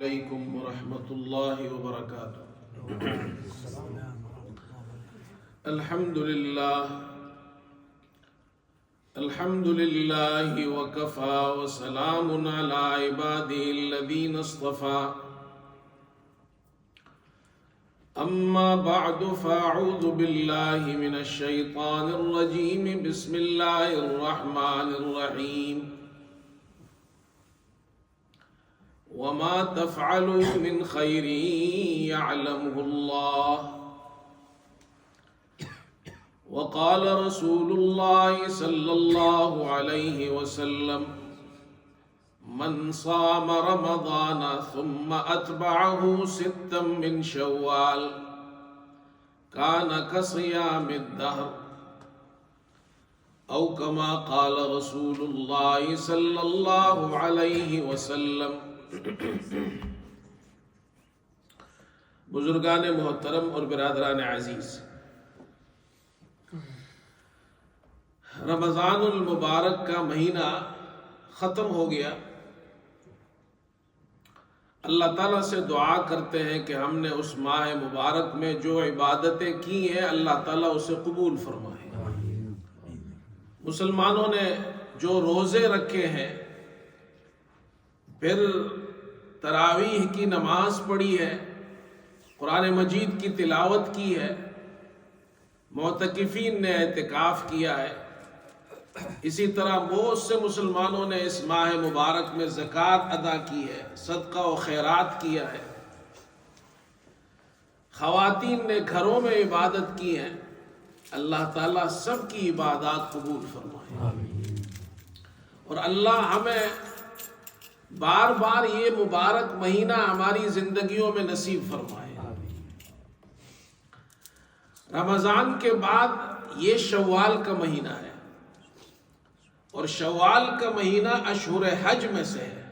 علیکم ورحمۃ اللہ وبرکاتہ۔ الحمد للہ وکفی وسلام علی عبادہ الذین اصطفی، اما بعد فاعوذ باللہ من الشیطان الرجیم، بسم اللہ الرحمن الرحیم۔ وما تفعلوا من خير يعلمه الله، وقال رسول الله صلى الله عليه وسلم: من صام رمضان ثم أتبعه ستا من شوال كان كصيام الدهر، أو كما قال رسول الله صلى الله عليه وسلم۔ بزرگان محترم اور برادران عزیز، رمضان المبارک کا مہینہ ختم ہو گیا۔ اللہ تعالیٰ سے دعا کرتے ہیں کہ ہم نے اس ماہ مبارک میں جو عبادتیں کی ہیں اللہ تعالیٰ اسے قبول فرمائے۔ مسلمانوں نے جو روزے رکھے ہیں، پھر تراویح کی نماز پڑھی ہے، قرآن مجید کی تلاوت کی ہے، معتکفین نے اعتکاف کیا ہے، اسی طرح بہت سے مسلمانوں نے اس ماہ مبارک میں زکوٰۃ ادا کی ہے، صدقہ و خیرات کیا ہے، خواتین نے گھروں میں عبادت کی ہے۔ اللہ تعالیٰ سب کی عبادات قبول فرمائے، اور اللہ ہمیں بار بار یہ مبارک مہینہ ہماری زندگیوں میں نصیب فرمائے۔ رمضان کے بعد یہ شوال کا مہینہ ہے، اور شوال کا مہینہ اشہر حج میں سے ہے۔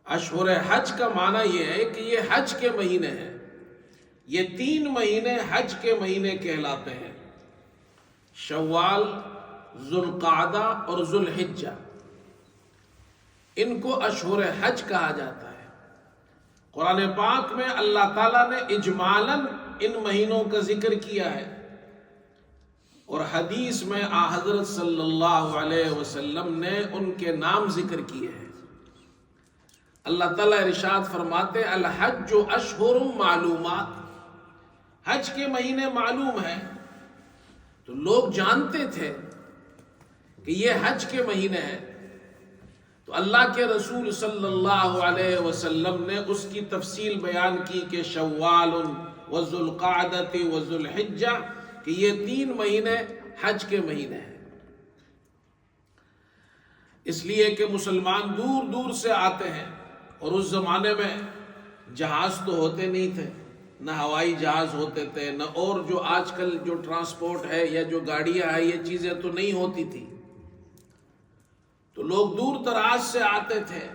اشہر حج کا معنی یہ ہے کہ یہ حج کے مہینے ہیں۔ یہ 3 مہینے حج کے مہینے کہلاتے ہیں: شوال، ذوالقعدہ اور ذوالحجہ۔ ان کو اشہر حج کہا جاتا ہے۔ قرآن پاک میں اللہ تعالیٰ نے اجمالاً ان مہینوں کا ذکر کیا ہے، اور حدیث میں حضرت صلی اللہ علیہ وسلم نے ان کے نام ذکر کیے ہیں۔ اللہ تعالیٰ ارشاد فرماتے: الحج اشہر معلومات، حج کے مہینے معلوم ہیں۔ تو لوگ جانتے تھے کہ یہ حج کے مہینے ہیں، تو اللہ کے رسول صلی اللہ علیہ وسلم نے اس کی تفصیل بیان کی کہ شوال و ذوالقعدۃ و ذوالحجہ، کہ یہ 3 مہینے حج کے مہینے ہیں۔ اس لیے کہ مسلمان دور دور سے آتے ہیں، اور اس زمانے میں جہاز تو ہوتے نہیں تھے، نہ ہوائی جہاز ہوتے تھے، نہ اور جو آج کل جو ٹرانسپورٹ ہے یا جو گاڑیاں ہیں، یہ چیزیں تو نہیں ہوتی تھی۔ تو لوگ دور دراز سے آتے تھے،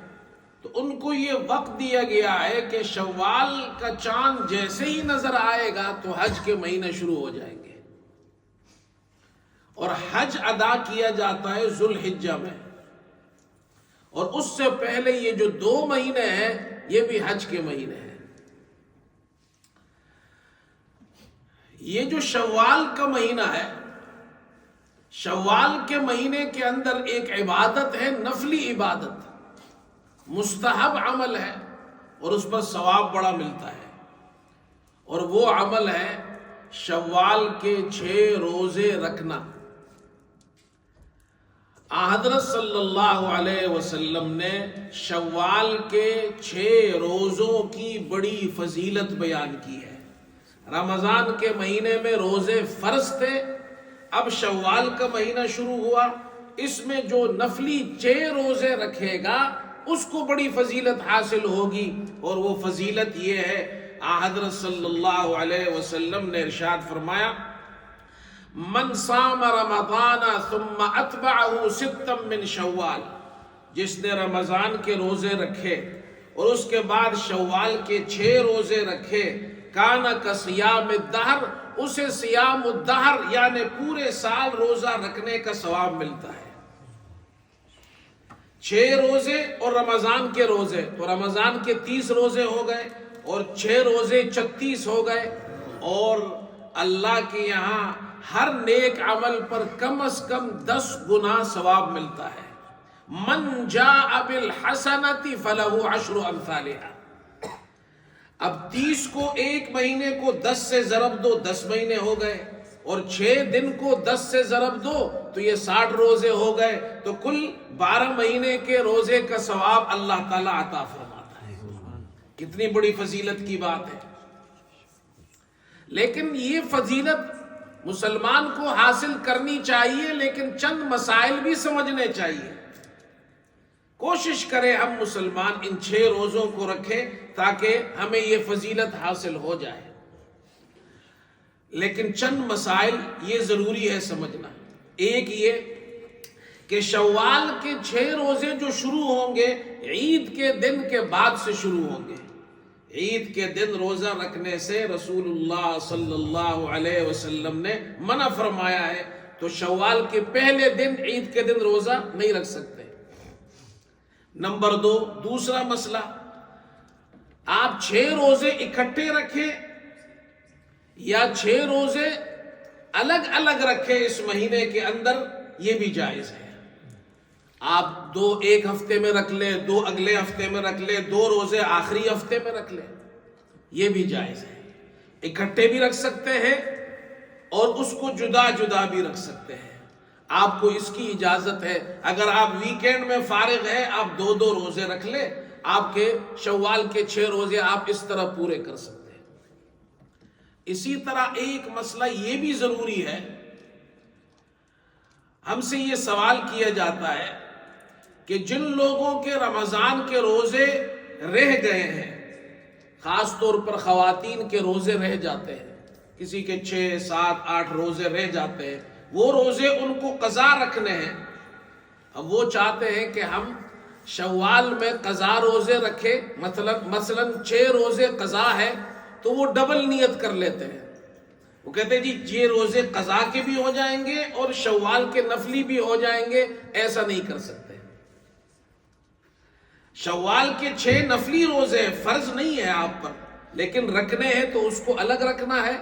تو ان کو یہ وقت دیا گیا ہے کہ شوال کا چاند جیسے ہی نظر آئے گا تو حج کے مہینے شروع ہو جائیں گے، اور حج ادا کیا جاتا ہے ذوالحجہ میں، اور اس سے پہلے یہ جو 2 مہینے ہیں یہ بھی حج کے مہینے ہیں۔ یہ جو شوال کا مہینہ ہے، شوال کے مہینے کے اندر ایک عبادت ہے، نفلی عبادت، مستحب عمل ہے، اور اس پر ثواب بڑا ملتا ہے، اور وہ عمل ہے شوال کے 6 روزے رکھنا۔ حضرت صلی اللہ علیہ وسلم نے شوال کے 6 روزوں کی بڑی فضیلت بیان کی ہے۔ رمضان کے مہینے میں روزے فرض تھے، اب شوال کا مہینہ شروع ہوا، اس میں جو نفلی 6 روزے رکھے گا اس کو بڑی فضیلت حاصل ہوگی، اور وہ فضیلت یہ ہے، حضرت صلی اللہ علیہ وسلم نے ارشاد فرمایا: من صام رمضان ثم اتبعه ستا من شوال، جس نے رمضان کے روزے رکھے اور اس کے بعد شوال کے 6 روزے رکھے، کان کصیام الدہر، اسے صیام الدہر یعنی پورے سال روزہ رکھنے کا ثواب ملتا ہے۔ 6 روزے اور رمضان کے روزے، تو رمضان کے 30 روزے ہو گئے اور 6 روزے 36 ہو گئے، اور اللہ کے یہاں ہر نیک عمل پر کم از کم 10 گنا ثواب ملتا ہے۔ من جاء بالحسنۃ فلہ 10 امثالھا۔ اب 30 کو ایک مہینے کو 10 سے ضرب دو، 10 مہینے ہو گئے، اور 6 دن کو 10 سے ضرب دو تو یہ 60 روزے ہو گئے، تو کل 12 مہینے کے روزے کا ثواب اللہ تعالیٰ عطا فرماتا ہے۔ کتنی بڑی فضیلت کی بات ہے۔ لیکن یہ فضیلت مسلمان کو حاصل کرنی چاہیے، لیکن چند مسائل بھی سمجھنے چاہیے۔ کوشش کریں ہم مسلمان ان 6 روزوں کو رکھیں تاکہ ہمیں یہ فضیلت حاصل ہو جائے، لیکن چند مسائل یہ ضروری ہے سمجھنا۔ ایک یہ کہ شوال کے 6 روزے جو شروع ہوں گے عید کے دن کے بعد سے شروع ہوں گے۔ عید کے دن روزہ رکھنے سے رسول اللہ صلی اللہ علیہ وسلم نے منع فرمایا ہے، تو شوال کے پہلے دن عید کے دن روزہ نہیں رکھ سکتے۔ نمبر 2، دوسرا مسئلہ، آپ 6 روزے اکٹھے رکھیں یا 6 روزے الگ الگ رکھیں اس مہینے کے اندر، یہ بھی جائز ہے۔ آپ 2 ایک ہفتے میں رکھ لیں، 2 اگلے ہفتے میں رکھ لیں، 2 روزے آخری ہفتے میں رکھ لیں، یہ بھی جائز ہے۔ اکٹھے بھی رکھ سکتے ہیں اور اس کو جدا جدا بھی رکھ سکتے ہیں، آپ کو اس کی اجازت ہے۔ اگر آپ ویکینڈ میں فارغ ہیں، آپ 2 روزے رکھ لیں، آپ کے شوال کے 6 روزے آپ اس طرح پورے کر سکتے ہیں۔ اسی طرح ایک مسئلہ یہ بھی ضروری ہے، ہم سے یہ سوال کیا جاتا ہے کہ جن لوگوں کے رمضان کے روزے رہ گئے ہیں، خاص طور پر خواتین کے روزے رہ جاتے ہیں، کسی کے 6، 7، 8 روزے رہ جاتے ہیں، وہ روزے ان کو قضا رکھنے ہیں۔ اب وہ چاہتے ہیں کہ ہم شوال میں قضا روزے رکھے، مثلا 6 روزے قضا ہے تو وہ ڈبل نیت کر لیتے ہیں، وہ کہتے ہیں جی یہ روزے قضا کے بھی ہو جائیں گے اور شوال کے نفلی بھی ہو جائیں گے۔ ایسا نہیں کر سکتے۔ شوال کے 6 نفلی روزے فرض نہیں ہے آپ پر، لیکن رکھنے ہیں تو اس کو الگ رکھنا ہے،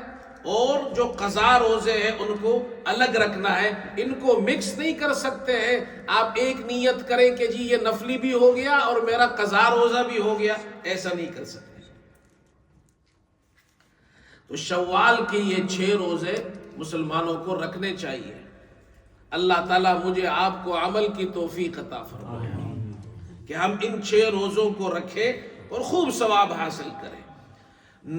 اور جو قضا روزے ہیں ان کو الگ رکھنا ہے۔ ان کو مکس نہیں کر سکتے ہیں۔ آپ ایک نیت کریں کہ جی یہ نفلی بھی ہو گیا اور میرا قضا روزہ بھی ہو گیا، ایسا نہیں کر سکتے۔ تو شوال کے یہ 6 روزے مسلمانوں کو رکھنے چاہیے۔ اللہ تعالیٰ مجھے آپ کو عمل کی توفیق عطا فرمائے کہ ہم ان 6 روزوں کو رکھیں اور خوب ثواب حاصل کریں۔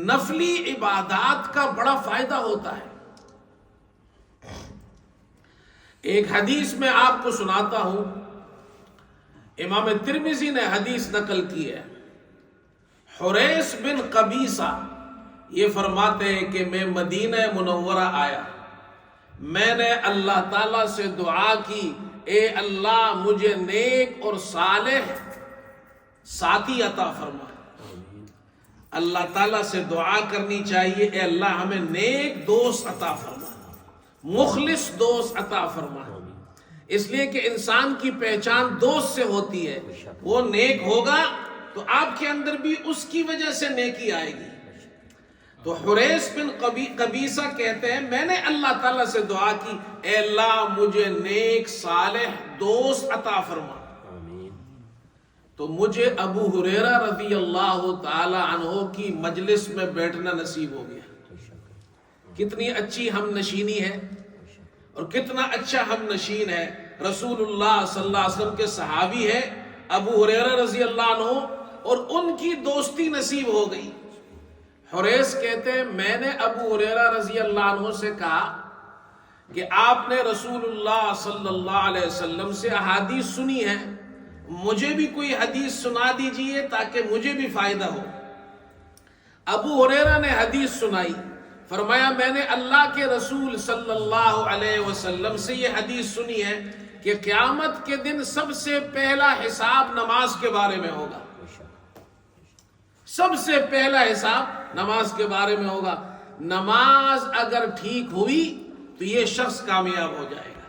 نفلی عبادات کا بڑا فائدہ ہوتا ہے۔ ایک حدیث میں آپ کو سناتا ہوں، امام ترمذی نے حدیث نقل کی ہے۔ حریث بن قبیصہ یہ فرماتے ہیں کہ میں مدینہ منورہ آیا، میں نے اللہ تعالیٰ سے دعا کی، اے اللہ مجھے نیک اور صالح ساتھی عطا فرما۔ اللہ تعالیٰ سے دعا کرنی چاہیے، اے اللہ ہمیں نیک دوست عطا فرما، مخلص دوست عطا فرما۔ اس لیے کہ انسان کی پہچان دوست سے ہوتی ہے، وہ نیک ہوگا تو آپ کے اندر بھی اس کی وجہ سے نیکی آئے گی۔ تو حریث بن قبیصہ کہتے ہیں میں نے اللہ تعالیٰ سے دعا کی، اے اللہ مجھے نیک صالح دوست عطا فرما۔ تو مجھے ابو ہریرہ رضی اللہ تعالی عنہ کی مجلس میں بیٹھنا نصیب ہو گیا۔ کتنی اچھی ہم نشینی ہے اور کتنا اچھا ہم نشین ہے۔ رسول اللہ صلی اللہ علیہ وسلم کے صحابی ہے ابو ہریرہ رضی اللہ عنہ، اور ان کی دوستی نصیب ہو گئی۔ حریث کہتے ہیں میں نے ابو ہریرہ رضی اللہ عنہ سے کہا کہ آپ نے رسول اللہ صلی اللہ علیہ وسلم سے احادیث سنی ہے، مجھے بھی کوئی حدیث سنا دیجئے تاکہ مجھے بھی فائدہ ہو۔ ابو ہریرہ نے حدیث سنائی، فرمایا میں نے اللہ کے رسول صلی اللہ علیہ وسلم سے یہ حدیث سنی ہے کہ قیامت کے دن سب سے پہلا حساب نماز کے بارے میں ہوگا۔ سب سے پہلا حساب نماز کے بارے میں ہوگا۔ نماز اگر ٹھیک ہوئی تو یہ شخص کامیاب ہو جائے گا،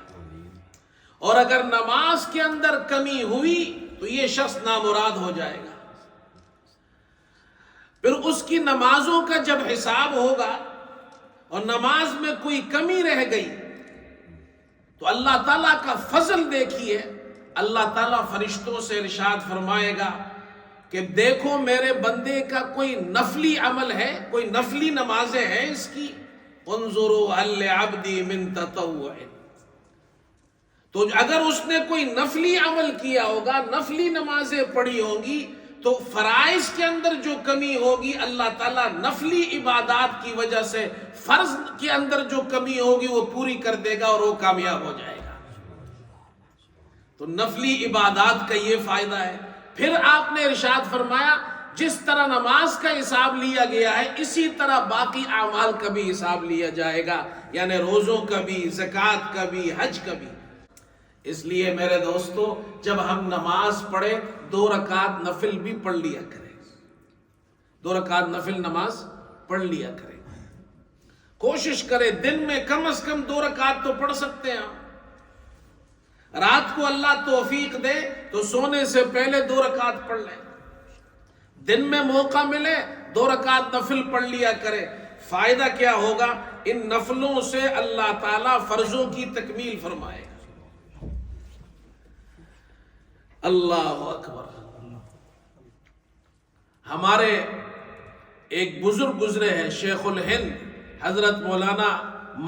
اور اگر نماز کے اندر کمی ہوئی تو یہ شخص نامراد ہو جائے گا۔ پھر اس کی نمازوں کا جب حساب ہوگا اور نماز میں کوئی کمی رہ گئی تو اللہ تعالیٰ کا فضل دیکھیے، اللہ تعالیٰ فرشتوں سے ارشاد فرمائے گا کہ دیکھو میرے بندے کا کوئی نفلی عمل ہے، کوئی نفلی نمازیں ہیں اس کی، انظروا هل لعبدی من تطوع، تو اگر اس نے کوئی نفلی عمل کیا ہوگا، نفلی نمازیں پڑھی ہوں گی، تو فرائض کے اندر جو کمی ہوگی اللہ تعالیٰ نفلی عبادات کی وجہ سے فرض کے اندر جو کمی ہوگی وہ پوری کر دے گا اور وہ کامیاب ہو جائے گا۔ تو نفلی عبادات کا یہ فائدہ ہے۔ پھر آپ نے ارشاد فرمایا جس طرح نماز کا حساب لیا گیا ہے اسی طرح باقی اعمال کا بھی حساب لیا جائے گا، یعنی روزوں کا بھی، زکوٰۃ کا بھی، حج کا بھی۔ اس لیے میرے دوستو جب ہم نماز پڑھیں 2 رکعت نفل بھی پڑھ لیا کریں، 2 رکعت نفل نماز پڑھ لیا کریں، کوشش کریں دن میں کم از کم 2 رکعت تو پڑھ سکتے ہیں ہم۔ رات کو اللہ توفیق دے تو سونے سے پہلے 2 رکعت پڑھ لیں، دن میں موقع ملے 2 رکعت نفل پڑھ لیا کرے۔ فائدہ کیا ہوگا؟ ان نفلوں سے اللہ تعالیٰ فرضوں کی تکمیل فرمائے گا۔ اللہ اکبر۔ ہمارے ایک بزرگ گزرے ہیں شیخ الہند حضرت مولانا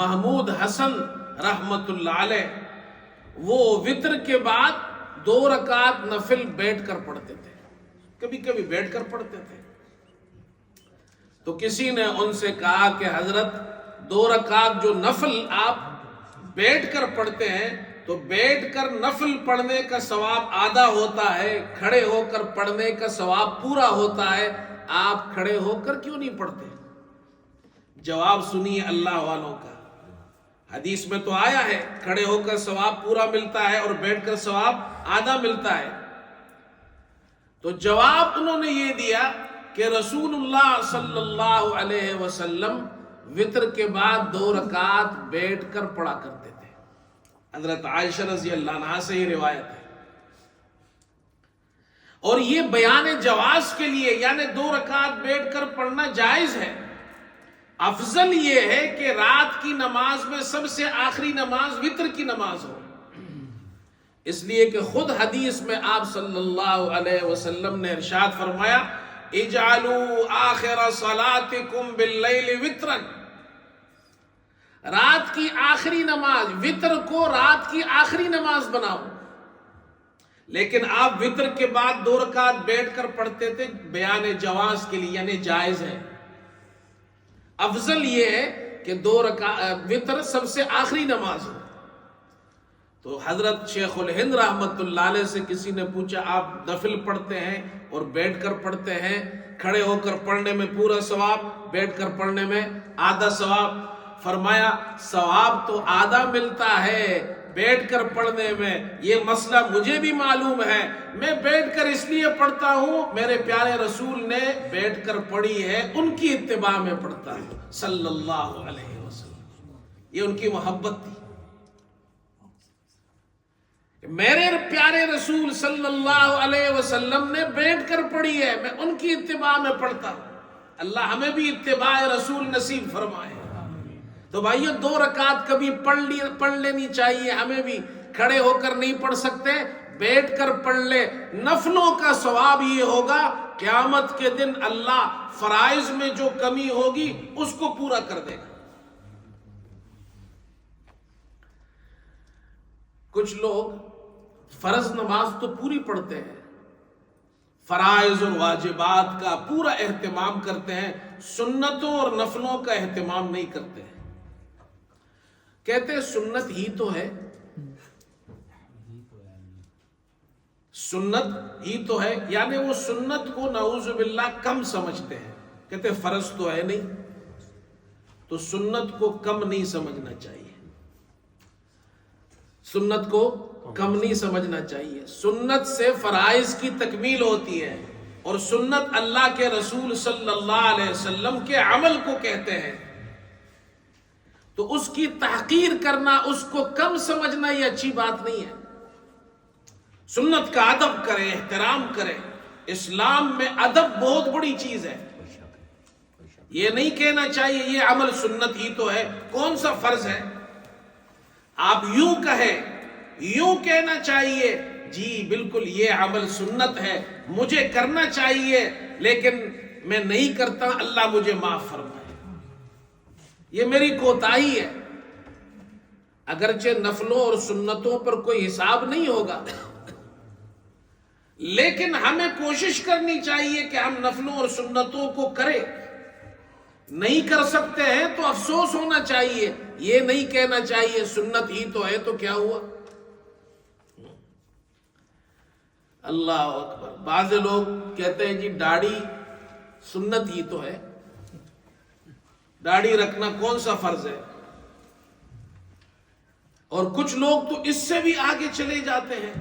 محمود حسن رحمت اللہ علیہ، وہ وتر کے بعد 2 رکعت نفل بیٹھ کر پڑھتے تھے، کبھی کبھی بیٹھ کر پڑھتے تھے۔ تو کسی نے ان سے کہا کہ حضرت 2 رکعت جو نفل آپ بیٹھ کر پڑھتے ہیں تو بیٹھ کر نفل پڑھنے کا ثواب آدھا ہوتا ہے، کھڑے ہو کر پڑھنے کا ثواب پورا ہوتا ہے، آپ کھڑے ہو کر کیوں نہیں پڑھتے؟ جواب سنیے اللہ والوں کا، حدیث میں تو آیا ہے کھڑے ہو کر ثواب پورا ملتا ہے اور بیٹھ کر ثواب آدھا ملتا ہے۔ تو جواب انہوں نے یہ دیا کہ رسول اللہ صلی اللہ علیہ وسلم وتر کے بعد 2 رکعت بیٹھ کر پڑھا کرتے تھے۔ حضرت عائشہ رضی اللہ عنہا سے یہ روایت ہے، اور یہ بیان جواز کے لیے، یعنی 2 رکعت بیٹھ کر پڑھنا جائز ہے۔ افضل یہ ہے کہ رات کی نماز میں سب سے آخری نماز وتر کی نماز ہو، اس لیے کہ خود حدیث میں آپ صلی اللہ علیہ وسلم نے ارشاد فرمایا اجعلوا آخر صلاتکم باللیل وترا، رات کی آخری نماز، وتر کو رات کی آخری نماز بناؤ۔ لیکن آپ وتر کے بعد 2 رکعت بیٹھ کر پڑھتے تھے بیان جواز کے لیے، یعنی جائز ہے۔ افضل یہ ہے کہ 2 رکعت وتر سب سے آخری نماز ہو۔ تو حضرت شیخ الہند رحمت اللہ علیہ سے کسی نے پوچھا آپ نفل پڑھتے ہیں اور بیٹھ کر پڑھتے ہیں، کھڑے ہو کر پڑھنے میں پورا ثواب، بیٹھ کر پڑھنے میں آدھا ثواب؟ فرمایا ثواب تو آدھا ملتا ہے بیٹھ کر پڑھنے میں، یہ مسئلہ مجھے بھی معلوم ہے، میں بیٹھ کر اس لیے پڑھتا ہوں میرے پیارے رسول نے بیٹھ کر پڑھی ہے، ان کی اتباع میں پڑھتا ہوں صلی اللہ علیہ وسلم۔ یہ ان کی محبت تھی، میرے پیارے رسول صلی اللہ علیہ وسلم نے بیٹھ کر پڑھی ہے، میں ان کی اتباع میں پڑھتا ہوں۔ اللہ ہمیں بھی اتباع رسول نصیب فرمائے۔ تو بھائیو 2 رکعت کبھی پڑھ لینی چاہیے، ہمیں بھی کھڑے ہو کر نہیں پڑھ سکتے بیٹھ کر پڑھ لے۔ نفلوں کا ثواب یہ ہوگا قیامت کے دن اللہ فرائض میں جو کمی ہوگی اس کو پورا کر دے گا۔ کچھ لوگ فرض نماز تو پوری پڑھتے ہیں، فرائض اور واجبات کا پورا اہتمام کرتے ہیں، سنتوں اور نفلوں کا اہتمام نہیں کرتے ہیں۔ کہتے ہیں سنت ہی تو ہے، سنت ہی تو ہے، یعنی وہ سنت کو نعوذ باللہ کم سمجھتے ہیں، کہتے ہیں فرض تو ہے نہیں، تو سنت کو کم نہیں سمجھنا چاہیے، سنت کو کم نہیں سمجھنا چاہیے۔ سنت سے فرائض کی تکمیل ہوتی ہے، اور سنت اللہ کے رسول صلی اللہ علیہ وسلم کے عمل کو کہتے ہیں، تو اس کی تحقیر کرنا، اس کو کم سمجھنا یہ اچھی بات نہیں ہے۔ سنت کا ادب کرے، احترام کرے. اسلام میں ادب بہت بڑی چیز ہے. یہ نہیں کہنا چاہیے یہ عمل سنت ہی تو ہے، کون سا فرض ہے. آپ یوں کہیں، یوں کہنا چاہیے جی بالکل یہ عمل سنت ہے، مجھے کرنا چاہیے لیکن میں نہیں کرتا، اللہ مجھے معاف فرمائے، یہ میری کوتاہی ہے. اگرچہ نفلوں اور سنتوں پر کوئی حساب نہیں ہوگا، لیکن ہمیں کوشش کرنی چاہیے کہ ہم نفلوں اور سنتوں کو کریں. نہیں کر سکتے ہیں تو افسوس ہونا چاہیے، یہ نہیں کہنا چاہیے سنت ہی تو ہے تو کیا ہوا. اللہ اکبر. بعض لوگ کہتے ہیں جی داڑھی سنت ہی تو ہے، داڑھی رکھنا کون سا فرض ہے. اور کچھ لوگ تو اس سے بھی آگے چلے جاتے ہیں،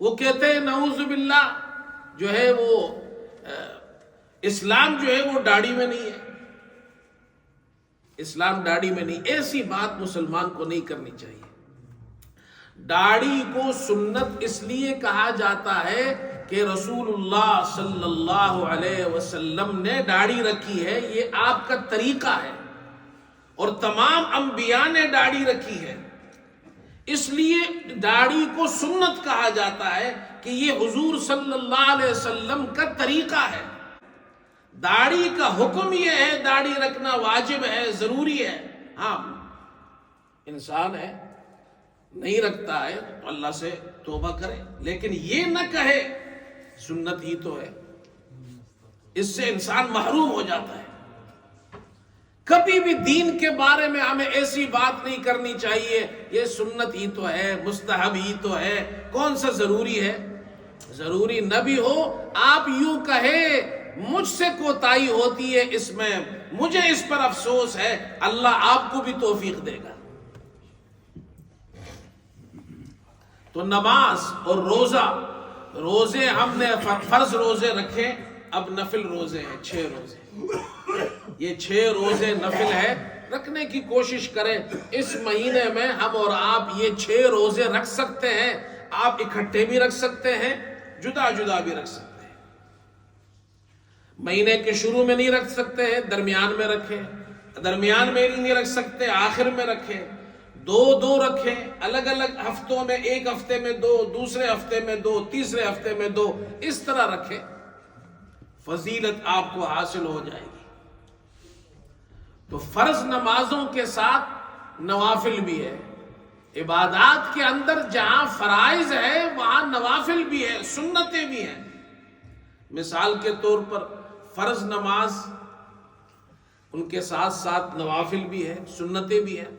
وہ کہتے ہیں نعوذ باللہ جو ہے وہ اسلام جو ہے وہ داڑھی میں نہیں ہے، اسلام داڑھی میں نہیں. ایسی بات مسلمان کو نہیں کرنی چاہیے. داڑھی کو سنت اس لیے کہا جاتا ہے کہ رسول اللہ صلی اللہ علیہ وسلم نے داڑھی رکھی ہے، یہ آپ کا طریقہ ہے، اور تمام انبیاء نے داڑھی رکھی ہے، اس لیے داڑھی کو سنت کہا جاتا ہے کہ یہ حضور صلی اللہ علیہ وسلم کا طریقہ ہے. داڑھی کا حکم یہ ہے، داڑھی رکھنا واجب ہے، ضروری ہے. ہاں انسان ہے نہیں رکھتا ہے تو اللہ سے توبہ کرے، لیکن یہ نہ کہے سنت ہی تو ہے، اس سے انسان محروم ہو جاتا ہے. کبھی بھی دین کے بارے میں ہمیں ایسی بات نہیں کرنی چاہیے یہ سنت ہی تو ہے، مستحب ہی تو ہے، کون سا ضروری ہے. ضروری نہ بھی ہو، آپ یوں کہیں مجھ سے کوتاہی ہوتی ہے اس میں، مجھے اس پر افسوس ہے، اللہ آپ کو بھی توفیق دے گا. تو نماز اور روزہ، روزے ہم نے فرض روزے رکھے، اب نفل روزے ہیں 6 روزے. یہ 6 روزے نفل ہے، رکھنے کی کوشش کریں. اس مہینے میں ہم اور آپ یہ 6 روزے رکھ سکتے ہیں. آپ اکٹھے بھی رکھ سکتے ہیں، جدا جدا بھی رکھ سکتے ہیں. مہینے کے شروع میں نہیں رکھ سکتے ہیں، درمیان میں رکھیں. درمیان میں نہیں رکھ سکتے، آخر میں رکھیں. 2 رکھیں، الگ الگ ہفتوں میں، ایک ہفتے میں 2، دوسرے ہفتے میں 2، تیسرے ہفتے میں 2، اس طرح رکھیں. فضیلت آپ کو حاصل ہو جائے گی. تو فرض نمازوں کے ساتھ نوافل بھی ہے. عبادات کے اندر جہاں فرائض ہے وہاں نوافل بھی ہے، سنتیں بھی ہیں. مثال کے طور پر فرض نماز، ان کے ساتھ ساتھ نوافل بھی ہے، سنتیں بھی ہیں.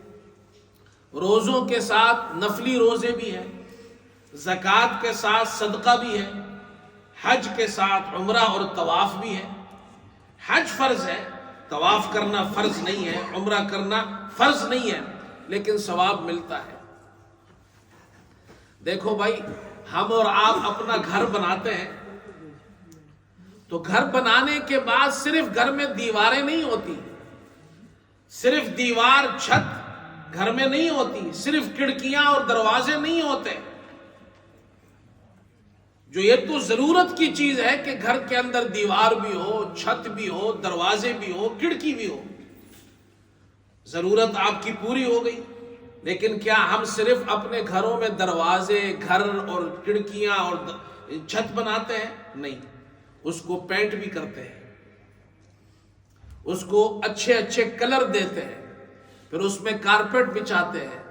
روزوں کے ساتھ نفلی روزے بھی ہیں، زکوٰۃ کے ساتھ صدقہ بھی ہے، حج کے ساتھ عمرہ اور طواف بھی ہے. حج فرض ہے، طواف کرنا فرض نہیں ہے، عمرہ کرنا فرض نہیں ہے، لیکن ثواب ملتا ہے. دیکھو بھائی، ہم اور آپ اپنا گھر بناتے ہیں تو گھر بنانے کے بعد صرف گھر میں دیواریں نہیں ہوتی، صرف دیوار چھت گھر میں نہیں ہوتی، صرف کھڑکیاں اور دروازے نہیں ہوتے. جو یہ تو ضرورت کی چیز ہے کہ گھر کے اندر دیوار بھی ہو، چھت بھی ہو، دروازے بھی ہو، کھڑکی بھی ہو. ضرورت آپ کی پوری ہو گئی. لیکن کیا ہم صرف اپنے گھروں میں دروازے، گھر اور کھڑکیاں اور چھت بناتے ہیں؟ نہیں، اس کو پینٹ بھی کرتے ہیں، اس کو اچھے اچھے کلر دیتے ہیں، پھر اس میں کارپیٹ بچھاتے ہیں،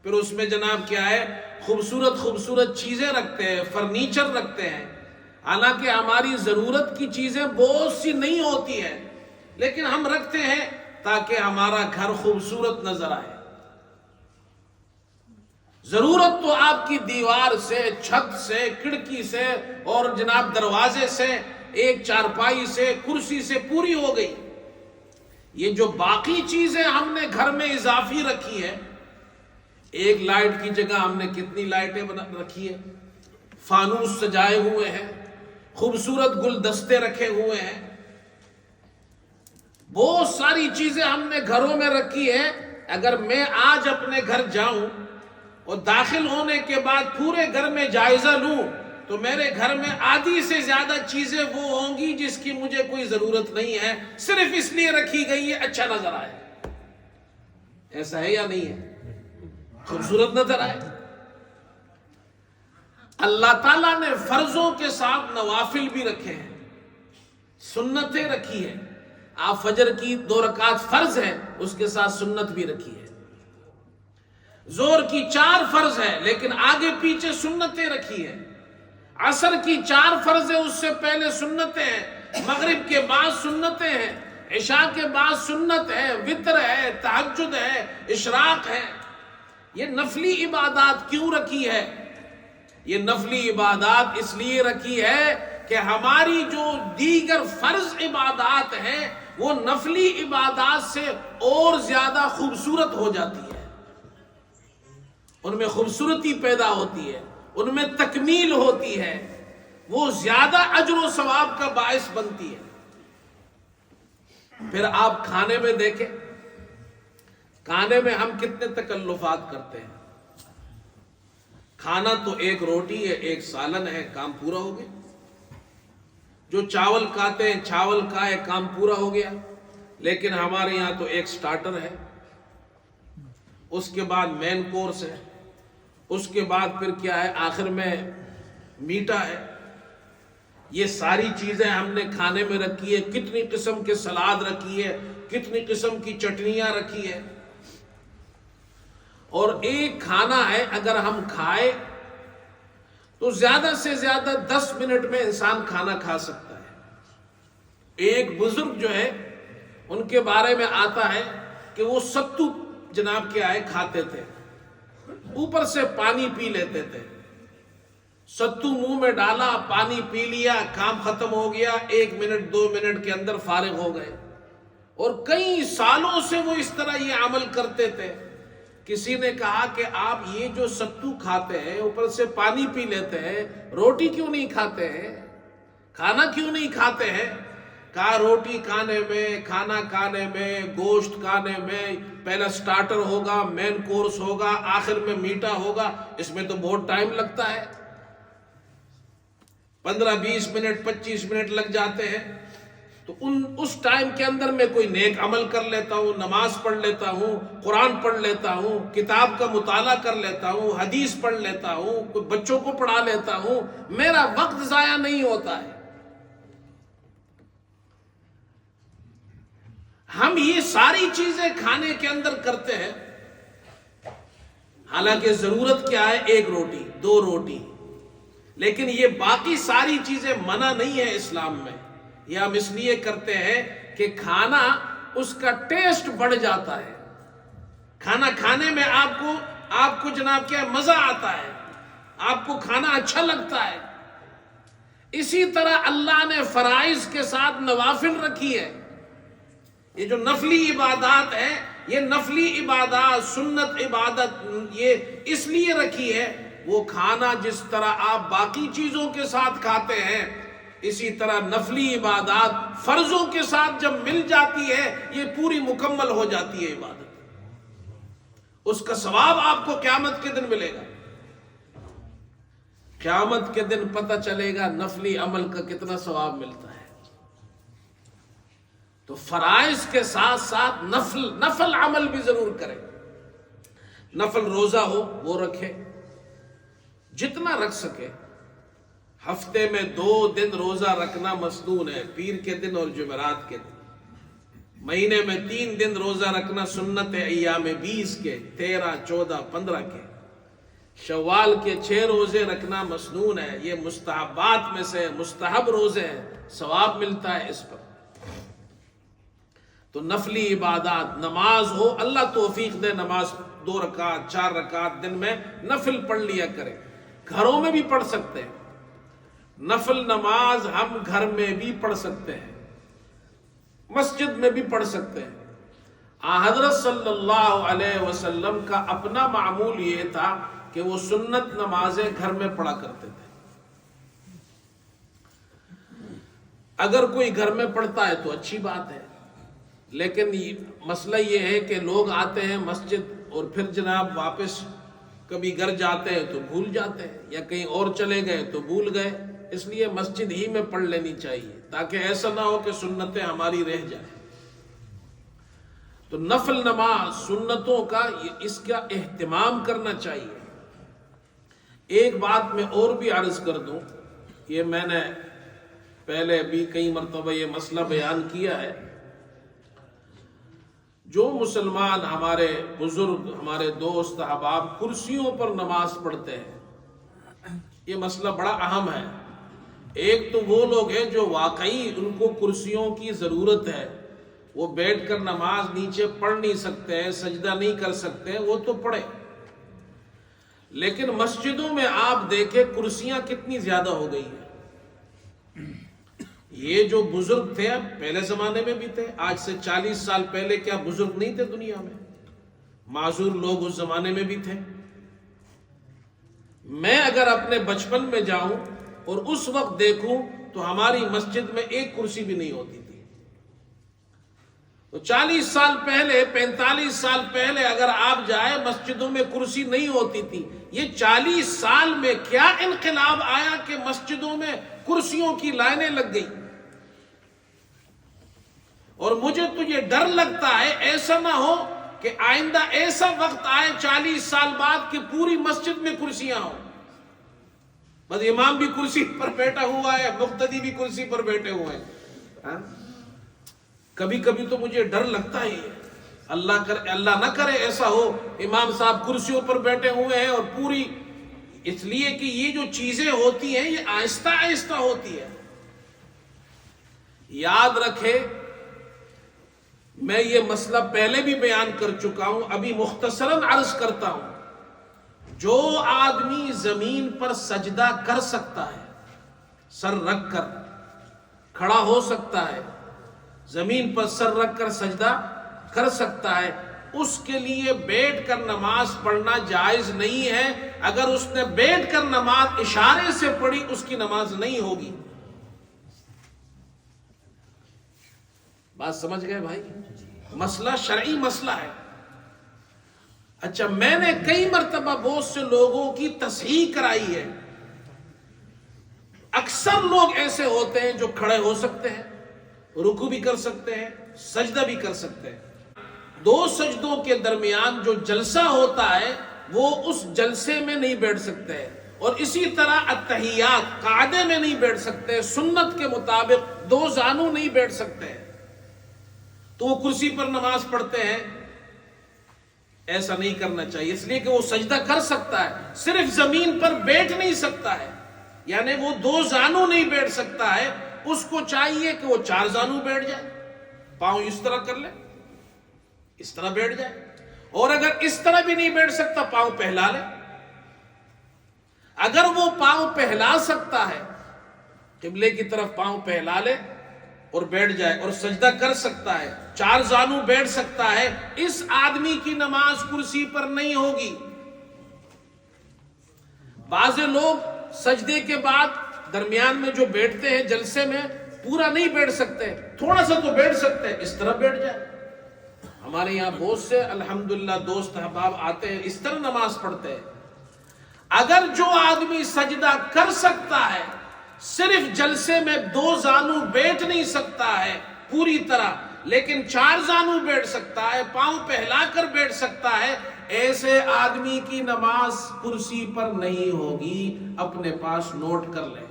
پھر اس میں جناب کیا ہے خوبصورت خوبصورت چیزیں رکھتے ہیں، فرنیچر رکھتے ہیں. حالانکہ ہماری ضرورت کی چیزیں بہت سی نہیں ہوتی ہیں، لیکن ہم رکھتے ہیں تاکہ ہمارا گھر خوبصورت نظر آئے. ضرورت تو آپ کی دیوار سے، چھت سے، کھڑکی سے اور جناب دروازے سے، ایک چارپائی سے، کرسی سے پوری ہو گئی. یہ جو باقی چیزیں ہم نے گھر میں اضافی رکھی ہے، ایک لائٹ کی جگہ ہم نے کتنی لائٹیں رکھی ہیں، فانوس سجائے ہوئے ہیں، خوبصورت گلدستے رکھے ہوئے ہیں، بہت ساری چیزیں ہم نے گھروں میں رکھی ہے. اگر میں آج اپنے گھر جاؤں اور داخل ہونے کے بعد پورے گھر میں جائزہ لوں تو میرے گھر میں آدھی سے زیادہ چیزیں وہ ہوں گی جس کی مجھے کوئی ضرورت نہیں ہے، صرف اس لیے رکھی گئی ہے اچھا نظر آئے۔ ایسا ہے یا نہیں ہے؟ خوبصورت نظر آئے۔ اللہ تعالیٰ نے فرضوں کے ساتھ نوافل بھی رکھے ہیں، سنتیں رکھی ہیں۔ آپ فجر کی 2 رکعت فرض ہے، اس کے ساتھ سنت بھی رکھی ہے۔ زور کی 4 فرض ہے لیکن آگے پیچھے سنتیں رکھی ہیں۔ عصر کی 4 فرض ہے، اس سے پہلے سنتیں ہیں، مغرب کے بعد سنتیں ہیں، عشاء کے بعد سنت ہے، وتر ہے، تہجد ہے، اشراق ہے۔ یہ نفلی عبادات کیوں رکھی ہے؟ یہ نفلی عبادات اس لیے رکھی ہے کہ ہماری جو دیگر فرض عبادات ہیں وہ نفلی عبادات سے اور زیادہ خوبصورت ہو جاتی ہے، ان میں خوبصورتی پیدا ہوتی ہے، ان میں تکمیل ہوتی ہے، وہ زیادہ اجر و ثواب کا باعث بنتی ہے۔ پھر آپ کھانے میں دیکھیں، کھانے میں ہم کتنے تکلفات کرتے ہیں۔ کھانا تو 1 روٹی ہے، 1 سالن ہے، کام پورا ہو گیا۔ جو چاول کھاتے ہیں چاول کھائے، کام پورا ہو گیا۔ لیکن ہمارے یہاں تو 1 سٹارٹر ہے، اس کے بعد مین کورس ہے، اس کے بعد پھر کیا ہے، آخر میں میٹھا ہے۔ یہ ساری چیزیں ہم نے کھانے میں رکھی ہے، کتنی قسم کے سلاد رکھی ہے، کتنی قسم کی چٹنیاں رکھی ہے۔ اور ایک کھانا ہے، اگر ہم کھائے تو زیادہ سے زیادہ 10 منٹ میں انسان کھانا کھا سکتا ہے۔ ایک بزرگ جو ہے ان کے بارے میں آتا ہے کہ وہ ستو جناب کیا ہے کھاتے تھے، اوپر سے پانی پی لیتے تھے۔ ستو منہ میں ڈالا، پانی پی لیا، کام ختم ہو گیا، 1 منٹ 2 منٹ کے اندر فارغ ہو گئے۔ اور کئی سالوں سے وہ اس طرح یہ عمل کرتے تھے۔ کسی نے کہا کہ آپ یہ جو ستو کھاتے ہیں، اوپر سے پانی پی لیتے ہیں، روٹی کیوں نہیں کھاتے ہیں، کھانا کیوں نہیں کھاتے ہیں؟ کہا روٹی کھانے میں، کھانا کھانے میں، گوشت کھانے میں پہلا سٹارٹر ہوگا، مین کورس ہوگا، آخر میں میٹھا ہوگا، اس میں تو بہت ٹائم لگتا ہے، 15-20 منٹ 25 منٹ لگ جاتے ہیں۔ تو اس ٹائم کے اندر میں کوئی نیک عمل کر لیتا ہوں، نماز پڑھ لیتا ہوں، قرآن پڑھ لیتا ہوں، کتاب کا مطالعہ کر لیتا ہوں، حدیث پڑھ لیتا ہوں، کوئی بچوں کو پڑھا لیتا ہوں، میرا وقت ضائع نہیں ہوتا ہے۔ ہم یہ ساری چیزیں کھانے کے اندر کرتے ہیں، حالانکہ ضرورت کیا ہے، 1 روٹی 2 روٹی، لیکن یہ باقی ساری چیزیں منع نہیں ہے اسلام میں۔ یہ ہم اس لیے کرتے ہیں کہ کھانا اس کا ٹیسٹ بڑھ جاتا ہے، کھانا کھانے میں آپ کو جناب کیا مزہ آتا ہے، آپ کو کھانا اچھا لگتا ہے۔ اسی طرح اللہ نے فرائض کے ساتھ نوافل رکھی ہے۔ یہ جو نفلی عبادات ہیں، یہ نفلی عبادات، سنت عبادت، یہ اس لیے رکھی ہے، وہ کھانا جس طرح آپ باقی چیزوں کے ساتھ کھاتے ہیں، اسی طرح نفلی عبادات فرضوں کے ساتھ جب مل جاتی ہے، یہ پوری مکمل ہو جاتی ہے عبادت۔ اس کا ثواب آپ کو قیامت کے دن ملے گا۔ قیامت کے دن پتہ چلے گا نفلی عمل کا کتنا ثواب ملتا ہے۔ تو فرائض کے ساتھ ساتھ نفل عمل بھی ضرور کریں۔ نفل روزہ ہو وہ رکھے، جتنا رکھ سکے۔ ہفتے میں 2 دن روزہ رکھنا مسنون ہے، پیر کے دن اور جمعرات کے دن۔ مہینے میں 3 دن روزہ رکھنا سنت ہے، ایام 20 کے، 13 14 15 کے۔ شوال کے 6 روزے رکھنا مسنون ہے، یہ مستحبات میں سے مستحب روزے ہیں، ثواب ملتا ہے اس پر۔ تو نفلی عبادات، نماز ہو، اللہ توفیق دے، نماز 2 رکعت 4 رکعت دن میں نفل پڑھ لیا کرے۔ گھروں میں بھی پڑھ سکتے ہیں، نفل نماز ہم گھر میں بھی پڑھ سکتے ہیں، مسجد میں بھی پڑھ سکتے ہیں۔ حضرت صلی اللہ علیہ وسلم کا اپنا معمول یہ تھا کہ وہ سنت نمازیں گھر میں پڑھا کرتے تھے۔ اگر کوئی گھر میں پڑھتا ہے تو اچھی بات ہے، لیکن مسئلہ یہ ہے کہ لوگ آتے ہیں مسجد اور پھر جناب واپس کبھی گھر جاتے ہیں تو بھول جاتے ہیں، یا کہیں اور چلے گئے تو بھول گئے، اس لیے مسجد ہی میں پڑھ لینی چاہیے تاکہ ایسا نہ ہو کہ سنتیں ہماری رہ جائیں۔ تو نفل نماز سنتوں کا اس کا اہتمام کرنا چاہیے۔ ایک بات میں اور بھی عرض کر دوں، یہ میں نے پہلے بھی کئی مرتبہ یہ مسئلہ بیان کیا ہے، جو مسلمان ہمارے بزرگ، ہمارے دوست احباب کرسیوں پر نماز پڑھتے ہیں، یہ مسئلہ بڑا اہم ہے۔ ایک تو وہ لوگ ہیں جو واقعی ان کو کرسیوں کی ضرورت ہے، وہ بیٹھ کر نماز نیچے پڑھ نہیں سکتے ہیں، سجدہ نہیں کر سکتے ہیں، وہ تو پڑھے۔ لیکن مسجدوں میں آپ دیکھیں کرسیاں کتنی زیادہ ہو گئی ہیں۔ یہ جو بزرگ تھے، پہلے زمانے میں بھی تھے، آج سے 40 سال پہلے کیا بزرگ نہیں تھے دنیا میں؟ معذور لوگ اس زمانے میں بھی تھے۔ میں اگر اپنے بچپن میں جاؤں اور اس وقت دیکھوں تو ہماری مسجد میں ایک کرسی بھی نہیں ہوتی تھی۔ تو 40 سال پہلے، 45 سال پہلے اگر آپ جائیں مسجدوں میں کرسی نہیں ہوتی تھی۔ یہ 40 سال میں کیا انقلاب آیا کہ مسجدوں میں کرسیوں کی لائنیں لگ گئی۔ اور مجھے تو یہ ڈر لگتا ہے ایسا نہ ہو کہ آئندہ ایسا وقت آئے 40 سال بعد کہ پوری مسجد میں کرسیاں ہوں، بس امام بھی کرسی پر بیٹھا ہوا ہے، مقتدی بھی کرسی پر بیٹھے ہوئے ہیں۔ کبھی کبھی تو مجھے ڈر لگتا ہے، اللہ نہ کرے ایسا ہو، امام صاحب کرسیوں پر بیٹھے ہوئے ہیں اور پوری، اس لیے کہ یہ جو چیزیں ہوتی ہیں یہ آہستہ آہستہ ہوتی ہے۔ یاد رکھے، میں یہ مسئلہ پہلے بھی بیان کر چکا ہوں، ابھی مختصراً عرض کرتا ہوں۔ جو آدمی زمین پر سجدہ کر سکتا ہے، سر رکھ کر کھڑا ہو سکتا ہے، زمین پر سر رکھ کر سجدہ کر سکتا ہے، اس کے لیے بیٹھ کر نماز پڑھنا جائز نہیں ہے۔ اگر اس نے بیٹھ کر نماز اشارے سے پڑھی، اس کی نماز نہیں ہوگی۔ بات سمجھ گئے بھائی؟ مسئلہ شرعی مسئلہ ہے۔ اچھا، میں نے کئی مرتبہ بہت سے لوگوں کی تصحیح کرائی ہے۔ اکثر لوگ ایسے ہوتے ہیں جو کھڑے ہو سکتے ہیں، رکوع بھی کر سکتے ہیں، سجدہ بھی کر سکتے ہیں۔ دو سجدوں کے درمیان جو جلسہ ہوتا ہے وہ اس جلسے میں نہیں بیٹھ سکتے ہیں، اور اسی طرح التحیات قعدے میں نہیں بیٹھ سکتے، سنت کے مطابق دو زانو نہیں بیٹھ سکتے ہیں، تو وہ کرسی پر نماز پڑھتے ہیں۔ ایسا نہیں کرنا چاہیے، اس لیے کہ وہ سجدہ کر سکتا ہے، صرف زمین پر بیٹھ نہیں سکتا ہے، یعنی وہ دو زانو نہیں بیٹھ سکتا ہے۔ اس کو چاہیے کہ وہ 4 زانو بیٹھ جائے، پاؤں اس طرح کر لے، اس طرح بیٹھ جائے، اور اگر اس طرح بھی نہیں بیٹھ سکتا پاؤں پہلا لے۔ اگر وہ پاؤں پہلا سکتا ہے، قبلے کی طرف پاؤں پہلا لے اور بیٹھ جائے، اور سجدہ کر سکتا ہے، 4 زانو بیٹھ سکتا ہے، اس آدمی کی نماز کرسی پر نہیں ہوگی۔ بعض لوگ سجدے کے بعد درمیان میں جو بیٹھتے ہیں جلسے میں، پورا نہیں بیٹھ سکتے، تھوڑا سا تو بیٹھ سکتے ہیں، اس طرح بیٹھ جائے۔ ہمارے یہاں بہت سے الحمدللہ دوست احباب آتے ہیں، اس طرح نماز پڑھتے ہیں۔ اگر جو آدمی سجدہ کر سکتا ہے، صرف جلسے میں 2 زانو بیٹھ نہیں سکتا ہے پوری طرح، لیکن 4 زانو بیٹھ سکتا ہے، پاؤں پہلا کر بیٹھ سکتا ہے، ایسے آدمی کی نماز کرسی پر نہیں ہوگی۔ اپنے پاس نوٹ کر لیں۔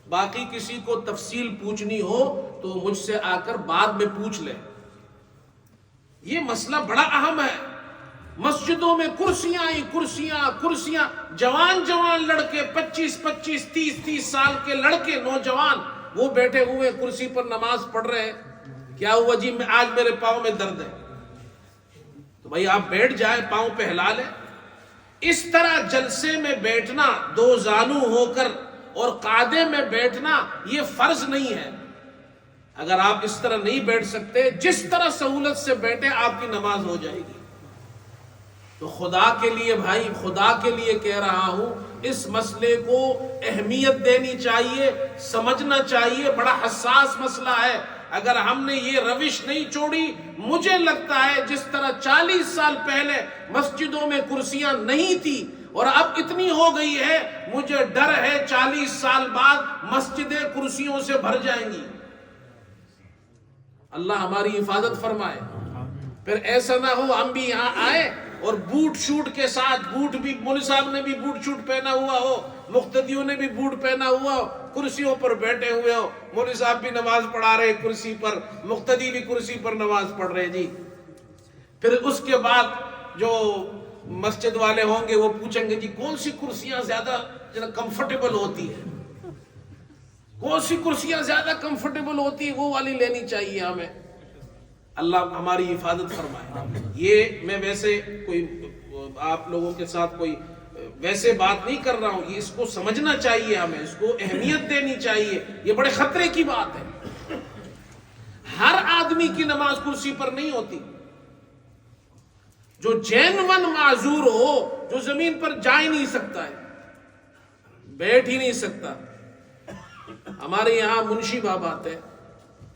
باقی کسی کو تفصیل پوچھنی ہو تو مجھ سے آ کر بعد میں پوچھ لیں۔ یہ مسئلہ بڑا اہم ہے۔ مسجدوں میں کرسیاں ہی کرسیاں، جوان لڑکے، 25 30 سال کے لڑکے، نوجوان، وہ بیٹھے ہوئے کرسی پر نماز پڑھ رہے ہیں۔ کیا ہوا جی؟ آج میرے پاؤں میں درد ہے۔ تو بھائی آپ بیٹھ جائیں، پاؤں پہلا لیں۔ اس طرح جلسے میں بیٹھنا 2 زانو ہو کر اور قعدے میں بیٹھنا یہ فرض نہیں ہے۔ اگر آپ اس طرح نہیں بیٹھ سکتے، جس طرح سہولت سے بیٹھے، آپ کی نماز ہو جائے گی۔ تو خدا کے لیے بھائی، خدا کے لیے کہہ رہا ہوں، اس مسئلے کو اہمیت دینی چاہیے، سمجھنا چاہیے، بڑا حساس مسئلہ ہے۔ اگر ہم نے یہ روش نہیں چھوڑی، مجھے لگتا ہے جس طرح 40 سال پہلے مسجدوں میں کرسیاں نہیں تھی، اور اب اتنی ہو گئی ہے مجھے ڈر ہے 40 سال بعد مسجدیں کرسیوں سے بھر جائیں گی. اللہ ہماری حفاظت فرمائے. پھر ایسا نہ ہو ہم بھی یہاں آئے اور بوٹ شوٹ کے ساتھ، بوٹ بھی مولوی صاحب نے بھی بوٹ شوٹ پہنا ہوا ہو، مقتدیوں نے بھی بوٹ پہنا ہوا ہو، کرسیوں پر بیٹھے ہوئے ہو، مولوی صاحب بھی نماز پڑھا رہے کرسی پر، مقتدی بھی کرسی پر نماز پڑھ رہے جی. پھر اس کے بعد جو مسجد والے ہوں گے وہ پوچھیں گے جی کون سی کرسیاں زیادہ کمفرٹیبل ہوتی ہے، کون سی کرسیاں زیادہ کمفرٹیبل ہوتی ہے، وہ والی لینی چاہیے ہمیں. اللہ ہماری حفاظت فرمائے. یہ میں ویسے کوئی آپ لوگوں کے ساتھ کوئی ویسے بات نہیں کر رہا ہوں، یہ اس کو سمجھنا چاہیے، ہمیں اس کو اہمیت دینی چاہیے. یہ بڑے خطرے کی بات ہے. ہر آدمی کی نماز کرسی پر نہیں ہوتی. جو جینون معذور ہو، جو زمین پر جا ہی نہیں سکتا ہے، بیٹھ ہی نہیں سکتا. ہمارے یہاں منشی بابا آتے،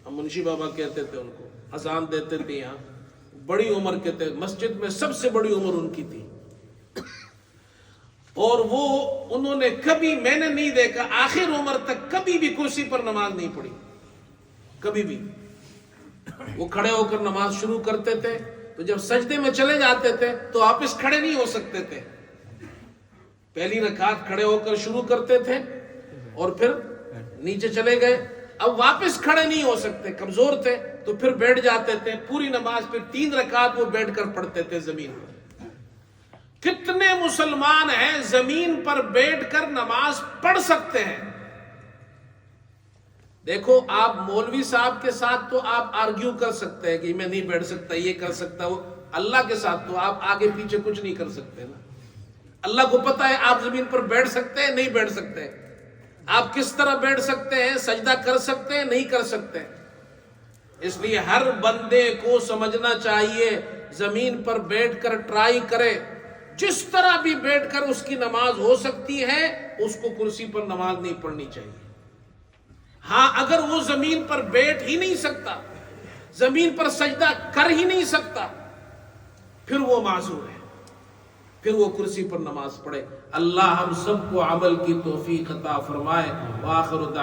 ہم منشی بابا کہتے تھے ان کو، اذان دیتے تھے یہاں، بڑی عمر کے تھے، مسجد میں سب سے بڑی عمر ان کی تھی. اور وہ انہوں نے کبھی، میں نے نہیں دیکھا آخر عمر تک کبھی بھی کرسی پر نماز نہیں پڑھی، کبھی بھی. وہ کھڑے ہو کر نماز شروع کرتے تھے تو جب سجدے میں چلے جاتے تھے تو واپس کھڑے نہیں ہو سکتے تھے. پہلی رکعت کھڑے ہو کر شروع کرتے تھے اور پھر نیچے چلے گئے، اب واپس کھڑے نہیں ہو سکتے، کمزور تھے تو پھر بیٹھ جاتے تھے. پوری نماز پھر 3 رکعت وہ بیٹھ کر پڑھتے تھے زمین پر. کتنے مسلمان ہیں زمین پر بیٹھ کر نماز پڑھ سکتے ہیں؟ دیکھو آپ مولوی صاحب کے ساتھ تو آپ آرگیو کر سکتے ہیں کہ میں نہیں بیٹھ سکتا، یہ کر سکتا وہ. اللہ کے ساتھ تو آپ آگے پیچھے کچھ نہیں کر سکتے نا. اللہ کو پتا ہے آپ زمین پر بیٹھ سکتے ہیں نہیں بیٹھ سکتے، آپ کس طرح بیٹھ سکتے ہیں، سجدہ کر سکتے ہیں نہیں کر سکتے. اس لیے ہر بندے کو سمجھنا چاہیے زمین پر بیٹھ کر ٹرائی کرے، جس طرح بھی بیٹھ کر اس کی نماز ہو سکتی ہے، اس کو کرسی پر نماز نہیں پڑھنی چاہیے. ہاں اگر وہ زمین پر بیٹھ ہی نہیں سکتا، زمین پر سجدہ کر ہی نہیں سکتا، پھر وہ معذور ہے، پھر وہ کرسی پر نماز پڑھے. اللہ ہم سب کو عمل کی توفیق عطا فرمائے. وآخر دعوانا